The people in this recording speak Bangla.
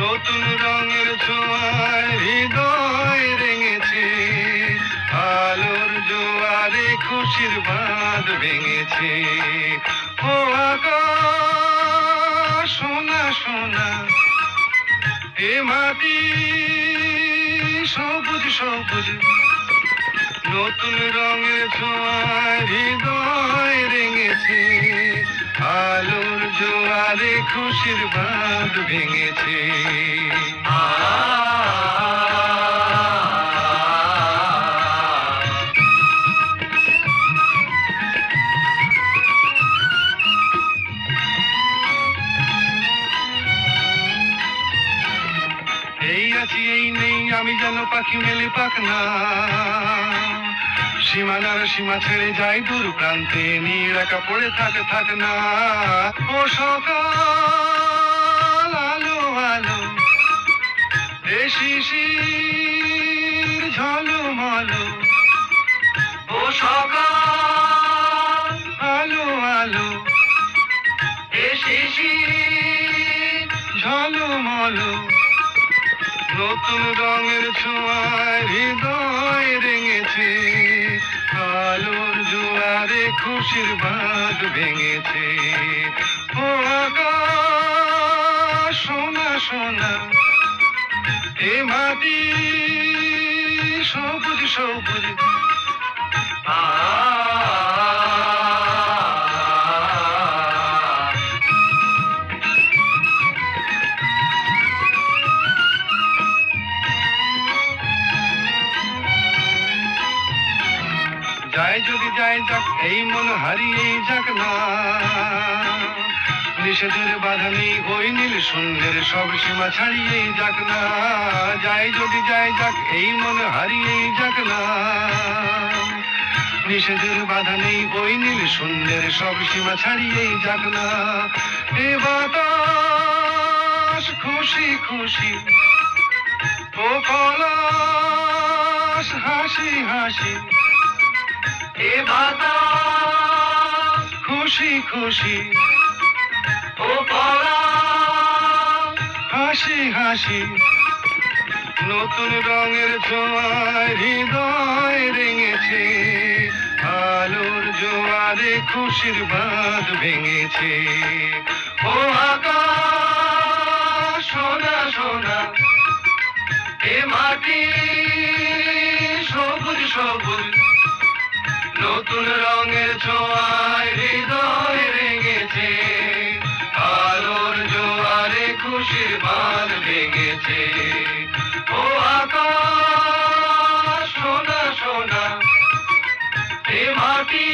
নতুন রঙের ছোঁয়ায় হৃদয় রেঙেছে, আলোর জোয়ারে খুশির বাঁধ ভেঙেছে। ও আকাশ সোনা সোনা, এ মাটি সবুজ সবুজ, নতুন রঙের ছোঁয়ায় হৃদয় রেঙেছে, আলোর জোয়ারে খুশির বাঁধ ভেঙেছে। এই আছি এই নেই আমি যেন পাখি মেলে পাখনা, সীমানার সীমা ছেড়ে যাই দূর প্রান্তে, নীল একা পড়ে থাক না। ও সকাল আলো আলো, এ শিশির ঝলমলো। ও সকাল আলো আলো, এ শিশির ঝলমলো, নতুন রঙের ছোঁয়ায় হৃদয় রেঙেছে, আলোর জোয়ারে খুশির বাঁধ ভেঙেছে। ও আকাশ সোনা সোনা, এ মাটি সবুজ সবুজ। যাই যদি যাই যাক এই মন হারিয়েই যাক না, নিষেধের বাধা নেই ওই নীল শূন্যের সব সীমা ছাড়িয়েই যাক না। যাই যদি যাই যাক এই মন হারিয়েই যাক না, নিষেধের বাধা নেই ওই নীল শূন্যের সব সীমা ছাড়িয়েই যাক না। এ বাতাস খুশি খুশি, ও পলাশ হাসি হাসি, এ বাতাস খুশি খুশি, ও পলাশ হাসি হাসি, নতুন রঙের ছোঁয়ায় হৃদয় রেঙেছে, আলোর জোয়ারে খুশির বাঁধ ভেঙেছে। ও আকাশ সোনা সোনা, এ মাটি সবুজ সবুজ, নতুন রঙের ছোঁয়ায় হৃদয় রেঙেছে, আলোর জোয়ারে খুশির বাঁধ ভেঙেছে। ও আকাশ সোনা সোনা, এ মাটি